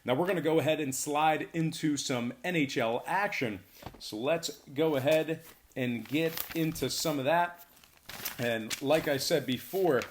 Now we're going to go ahead and slide into some NHL action. So let's go ahead and get into some of that. And like I said before,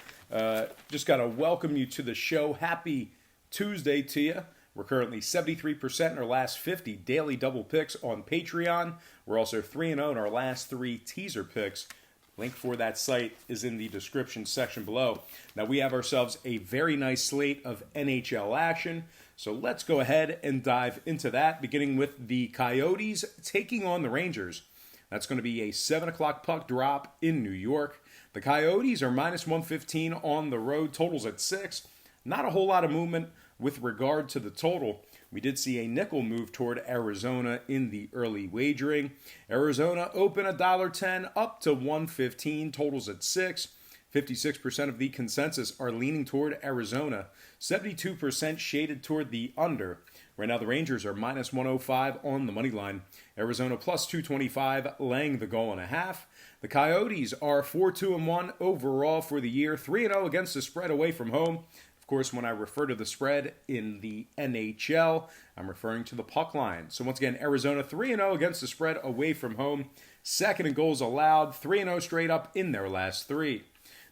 just got to welcome you to the show. Happy Tuesday to you. We're currently 73% in our last 50 daily double picks on Patreon. We're also 3-0 in our last 3 teaser picks. Link for that site is in the description section below. Now we have ourselves a very nice slate of NHL action. So let's go ahead and dive into that, beginning with the Coyotes taking on the Rangers. That's going to be a 7 o'clock puck drop in New York. The Coyotes are minus 115 on the road, totals at 6. Not a whole lot of movement with regard to the total. We did see a nickel move toward Arizona in the early wagering. Arizona open $1.10 up to 115, totals at 6. 56% of the consensus are leaning toward Arizona. 72% shaded toward the under. Right now the Rangers are minus 105 on the money line. Arizona plus 225, laying the goal and a half. The Coyotes are 4-2-1 overall for the year, 3-0 against the spread away from home. Of course, when I refer to the spread in the NHL, I'm referring to the puck line. So once again, Arizona 3-0 against the spread away from home. Second in goals allowed, 3-0 straight up in their last 3.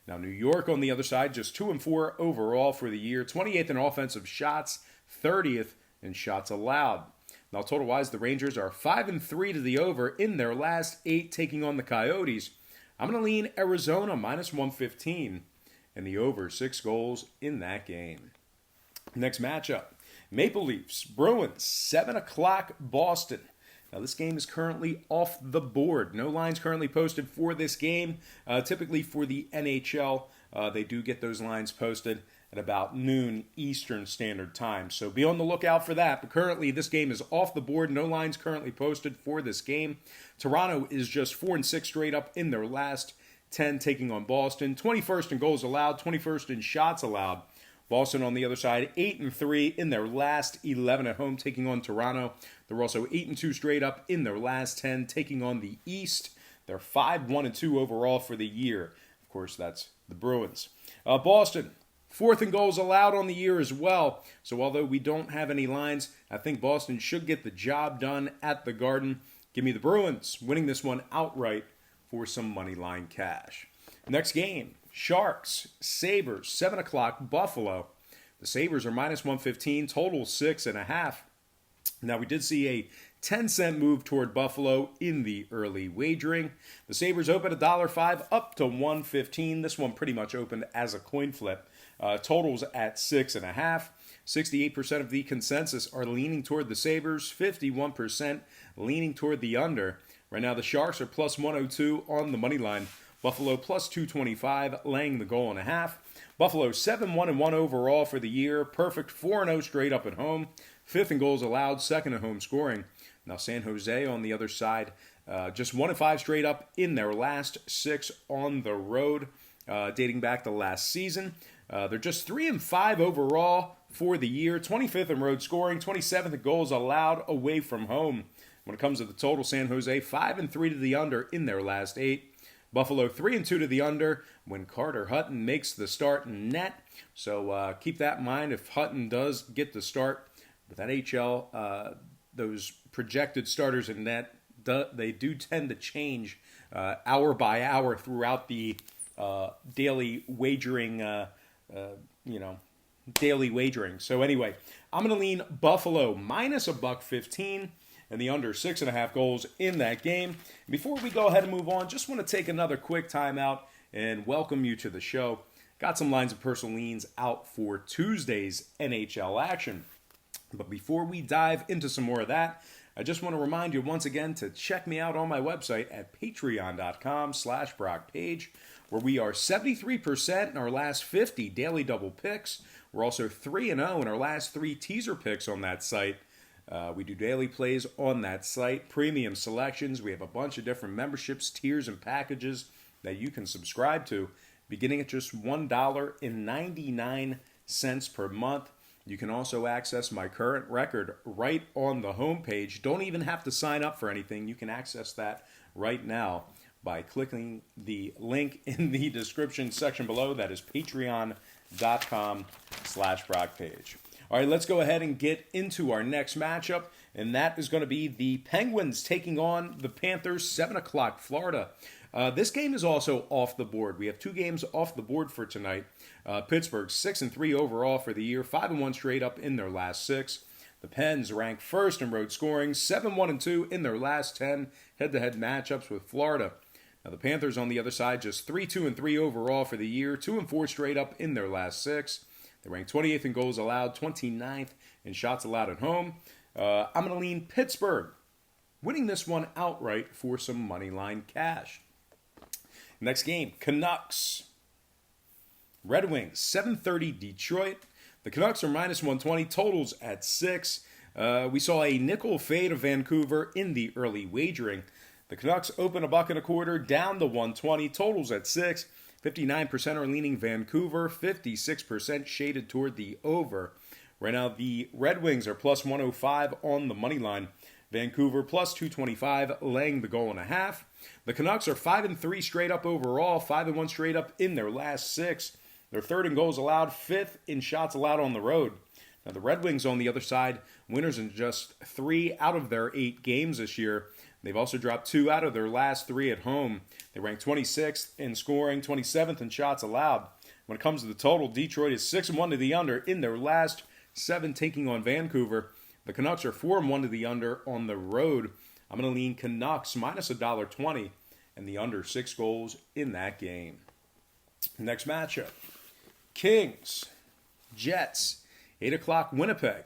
Now New York on the other side, just 2-4 overall for the year, 28th in offensive shots, 30th in shots allowed. Now total-wise, the Rangers are 5-3 to the over in their last 8 taking on the Coyotes. I'm going to lean Arizona minus 115. And the over 6 goals in that game. Next matchup, Maple Leafs, Bruins, 7 o'clock Boston. Now this game is currently off the board. No lines currently posted for this game. Typically for the NHL, they do get those lines posted at about noon Eastern Standard Time. So be on the lookout for that. But currently this game is off the board. No lines currently posted for this game. Toronto is just 4-6 straight up in their last 10 taking on Boston. 21st in goals allowed, 21st in shots allowed. Boston on the other side, 8-3 in their last 11 at home taking on Toronto. They're also 8-2 straight up in their last 10 taking on the East. They're 5-1-2 overall for the year. Of course, that's the Bruins. Boston, 4th in goals allowed on the year as well. So although we don't have any lines, I think Boston should get the job done at the Garden. Give me the Bruins winning this one outright for some money line cash. Next game, Sharks, Sabres, 7 o'clock, Buffalo. The Sabres are minus 115, total 6.5. Now we did see a 10-cent move toward Buffalo in the early wagering. The Sabres opened $1.05 up to 115. This one pretty much opened as a coin flip. Totals at 6.5. 68% of the consensus are leaning toward the Sabres, 51% leaning toward the under. Right now, the Sharks are plus 102 on the money line. Buffalo plus 225, laying the goal and a half. Buffalo 7-1-1 overall for the year. Perfect 4-0 straight up at home. 5th in goals allowed, 2nd in home scoring. Now San Jose on the other side, just 1-5 straight up in their last 6 on the road, dating back to last season. They're just 3-5 overall for the year. 25th in road scoring, 27th in goals allowed away from home. When it comes to the total, San Jose 5-3 to the under in their last 8. Buffalo 3-2 to the under when Carter Hutton makes the start in net. So keep that in mind if Hutton does get the start. With NHL, those projected starters in net, they do tend to change hour by hour throughout the daily wagering. Daily wagering. So anyway, I'm going to lean Buffalo minus $1.15. And the under 6.5 goals in that game. Before we go ahead and move on, just want to take another quick timeout and welcome you to the show. Got some lines of personal leans out for Tuesday's NHL action. But before we dive into some more of that, I just want to remind you once again to check me out on my website at patreon.com/BrockPage, where we are 73% in our last 50 daily double picks. We're also 3-0 in our last 3 teaser picks on that site. We do daily plays on that site, premium selections. We have a bunch of different memberships, tiers, and packages that you can subscribe to, beginning at just $1.99 per month. You can also access my current record right on the homepage. Don't even have to sign up for anything. You can access that right now by clicking the link in the description section below. That is patreon.com/BrockPage. All right, let's go ahead and get into our next matchup, and that is going to be the Penguins taking on the Panthers, 7 o'clock Florida. This game is also off the board. We have 2 games off the board for tonight. Pittsburgh 6-3 overall for the year, 5-1 straight up in their last 6. The Pens rank first in road scoring, 7-1-2 in their last 10 head-to-head matchups with Florida. Now the Panthers on the other side just 3-2-3 overall for the year, 2-4 straight up in their last 6. They rank 28th in goals allowed, 29th in shots allowed at home. I'm going to lean Pittsburgh, winning this one outright for some money line cash. Next game, Canucks. Red Wings, 7:30 Detroit. The Canucks are minus 120, totals at 6. We saw a nickel fade of Vancouver in the early wagering. The Canucks open $1.25 down to 120, totals at 6. 59% are leaning Vancouver, 56% shaded toward the over. Right now, the Red Wings are plus 105 on the money line. Vancouver plus 225, laying the goal and a half. The Canucks are 5-3 straight up overall, 5-1 straight up in their last 6. They're 3rd in goals allowed, 5th in shots allowed on the road. Now, the Red Wings on the other side, winners in just 3 out of their 8 games this year. They've also dropped 2 out of their last 3 at home. They rank 26th in scoring, 27th in shots allowed. When it comes to the total, Detroit is 6-1 to the under in their last 7 taking on Vancouver. The Canucks are 4-1 to the under on the road. I'm going to lean Canucks minus $1.20 and the under 6 goals in that game. Next matchup, Kings, Jets, 8 o'clock Winnipeg.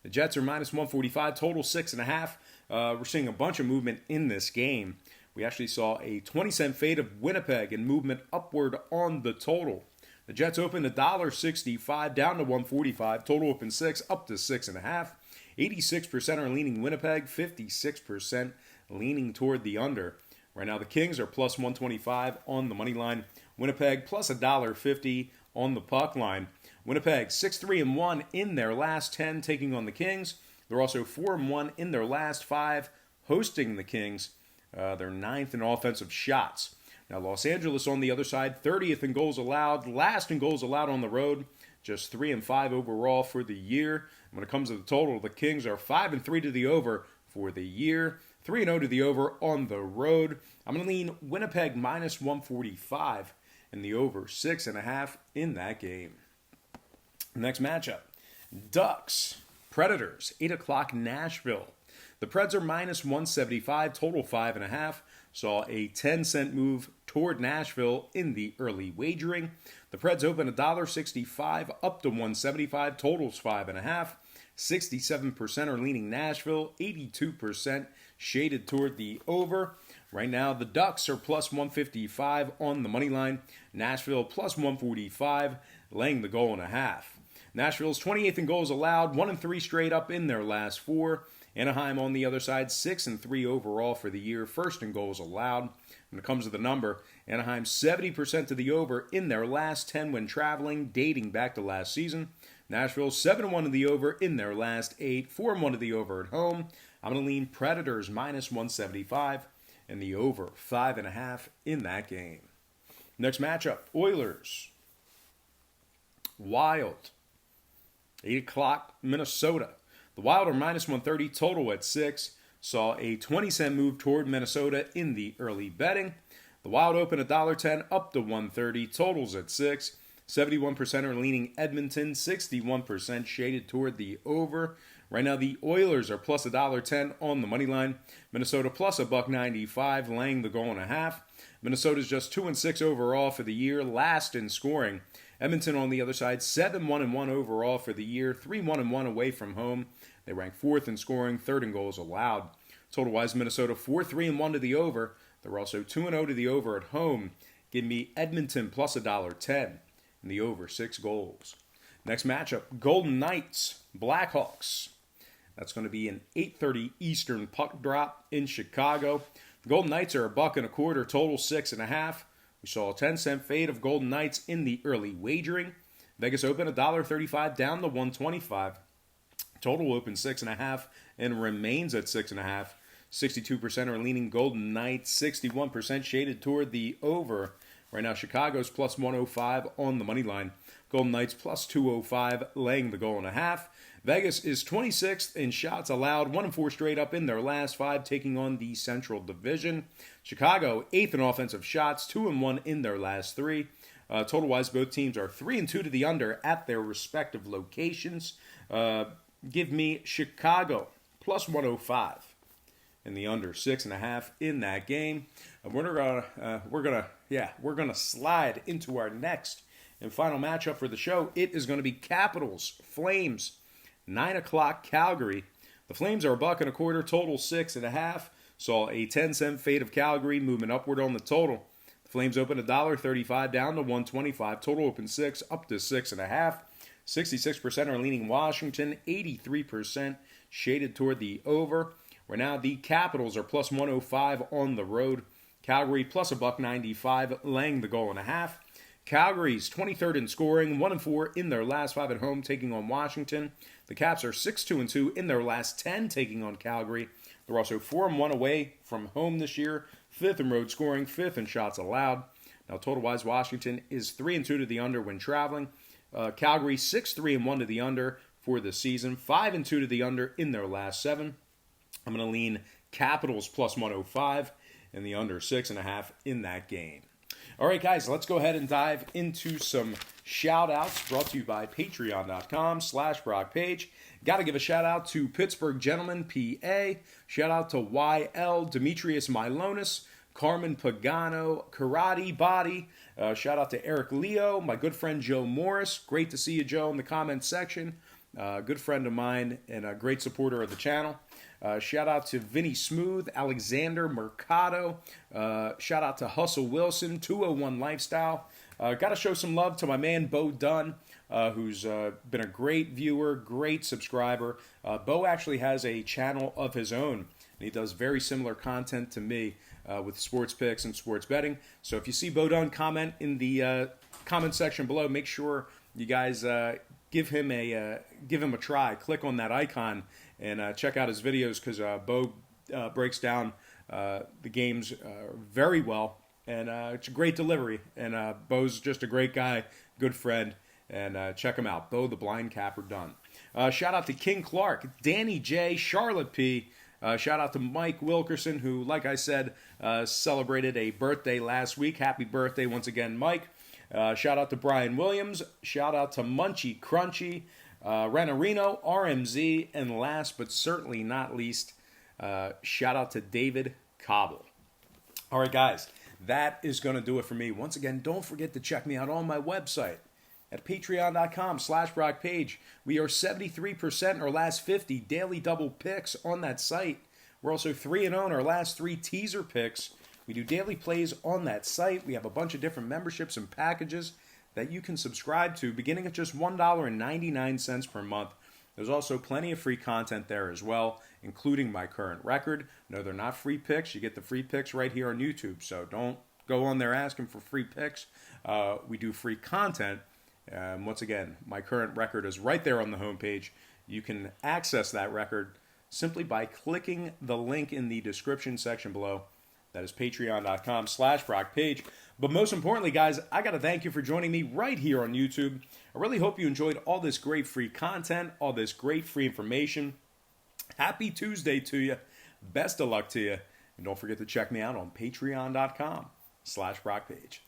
The Jets are minus 145, total 6.5. We're seeing a bunch of movement in this game. We actually saw a 20-cent fade of Winnipeg and movement upward on the total. The Jets opened $1.65 down to 145. Total open 6 up to 6.5. 86% are leaning Winnipeg, 56% leaning toward the under. Right now the Kings are plus 125 on the money line. Winnipeg plus $1.50 on the puck line. Winnipeg 6-3-1 in their last 10 taking on the Kings. They're also 4-1 in their last 5 hosting the Kings. They're 9th in offensive shots. Now Los Angeles on the other side, 30th in goals allowed, last in goals allowed on the road, just 3-5 overall for the year. When it comes to the total, the Kings are 5-3 to the over for the year, 3-0 to the over on the road. I'm going to lean Winnipeg minus 145 and the over 6.5 in that game. Next matchup, Ducks, Predators, 8 o'clock Nashville. The Preds are minus 175, total 5.5. Saw a 10-cent move toward Nashville in the early wagering. The Preds open $1.65 up to 175, totals 5.5. 67% are leaning Nashville, 82% shaded toward the over. Right now, the Ducks are plus 155 on the money line. Nashville plus 145, laying the goal and a half. Nashville's 28th in goals allowed, 1-3 straight up in their last 4. Anaheim on the other side, 6-3 overall for the year, 1st in goals allowed. When it comes to the number, Anaheim 70% to the over in their last 10 when traveling, dating back to last season. Nashville 7-1 to the over in their last 8, 4-1 to the over at home. I'm going to lean Predators minus 175 and the over 5.5 in that game. Next matchup, Oilers, Wild, 8 o'clock Minnesota. The Wild are minus 130, total at 6. Saw a 20-cent move toward Minnesota in the early betting. The Wild open $1.10 up to 130, totals at 6. 71% are leaning Edmonton, 61% shaded toward the over. Right now the Oilers are plus $1.10 on the money line. Minnesota plus $1.95, laying the goal and a half. Minnesota's just 2-6 overall for the year, last in scoring. Edmonton on the other side, 7-1-1 overall for the year, 3-1-1 away from home. They rank 4th in scoring, 3rd in goals allowed. Total-wise, Minnesota 4-3-1 to the over. They're also 2-0 to the over at home. Give me Edmonton plus $1.10 and the over 6 goals. Next matchup, Golden Knights, Blackhawks. That's going to be an 8:30 Eastern puck drop in Chicago. The Golden Knights are $1.25, total 6.5. We saw a 10-cent fade of Golden Knights in the early wagering. Vegas opened $1.35 down to 125. Total open 6.5 and remains at 6.5. 62% are leaning Golden Knights, 61% shaded toward the over. Right now, Chicago's plus 105 on the money line. Golden Knights plus 205, laying the goal and a half. Vegas is 26th in shots allowed, 1-4 straight up in their last 5, taking on the Central Division. Chicago, 8th in offensive shots, 2-1 in their last 3. Total-wise, both teams are 3-2 to the under at their respective locations. Give me Chicago plus 105 and the under 6.5 in that game. And we're gonna slide into our next and final matchup for the show. It is going to be Capitals Flames, 9 o'clock Calgary. The Flames are $1.25, total 6.5. Saw a 10-cent fade of Calgary, moving upward on the total. The Flames opened $1.35 down to $1.25. Total opened 6 up to 6.5. 66% are leaning Washington, 83% shaded toward the over. Right now, the Capitals are plus 105 on the road. Calgary plus $1.95, laying the goal and a half. Calgary's 23rd in scoring, 1-4 in their last 5 at home, taking on Washington. The Caps are 6-2 in their last 10, taking on Calgary. They're also 4-1 away from home this year, 5th in road scoring, 5th in shots allowed. Now, total-wise, Washington is 3-2 to the under when traveling. Calgary 6-3-1 to the under for the season, 5-2 to the under in their last 7. I'm going to lean Capitals plus 105 and the under 6.5 in that game. All right, guys, let's go ahead and dive into some shout-outs brought to you by patreon.com/BrockPage. Got to give a shout-out to Pittsburgh Gentlemen, PA. Shout-out to YL, Demetrius Milonis, Carmen Pagano, Karate Body. Shout-out to Eric Leo, my good friend Joe Morris. Great to see you, Joe, in the comments section. Good friend of mine and a great supporter of the channel. Shout out to Vinny Smooth, Alexander Mercado. Shout out to Hustle Wilson, 201 Lifestyle. Got to show some love to my man Bo Dunn, who's been a great viewer, great subscriber. Bo actually has a channel of his own, and he does very similar content to me with sports picks and sports betting. So if you see Bo Dunn comment in the comment section below, make sure you guys give him a try. Click on that icon and check out his videos, because Bo breaks down the games very well, and it's a great delivery. And Bo's just a great guy, good friend, and check him out. Bo the Blind Capper Dunn. Shout out to King Clark, Danny J, Charlotte P. Shout out to Mike Wilkerson, who, like I said, celebrated a birthday last week. Happy birthday once again, Mike. Shout out to Brian Williams. Shout out to Munchy Crunchy, Renarino, RMZ, and last but certainly not least, shout out to David Cobble. All right, guys, that is going to do it for me. Once again, don't forget to check me out on my website at patreon.com/BrockPage. We are 73% in our last 50 daily double picks on that site. We're also 3-0 in our last 3 teaser picks. We do daily plays on that site. We have a bunch of different memberships and packages that you can subscribe to, beginning at just $1.99 per month. There's also plenty of free content there as well, including my current record. No, they're not free picks. You get the free picks right here on YouTube, so don't go on there asking for free picks. We do free content. Once again, my current record is right there on the homepage. You can access that record simply by clicking the link in the description section below. That is patreon.com/BrockPage. But most importantly, guys, I got to thank you for joining me right here on YouTube. I really hope you enjoyed all this great free content, all this great free information. Happy Tuesday to you. Best of luck to you. And don't forget to check me out on patreon.com/BrockPage.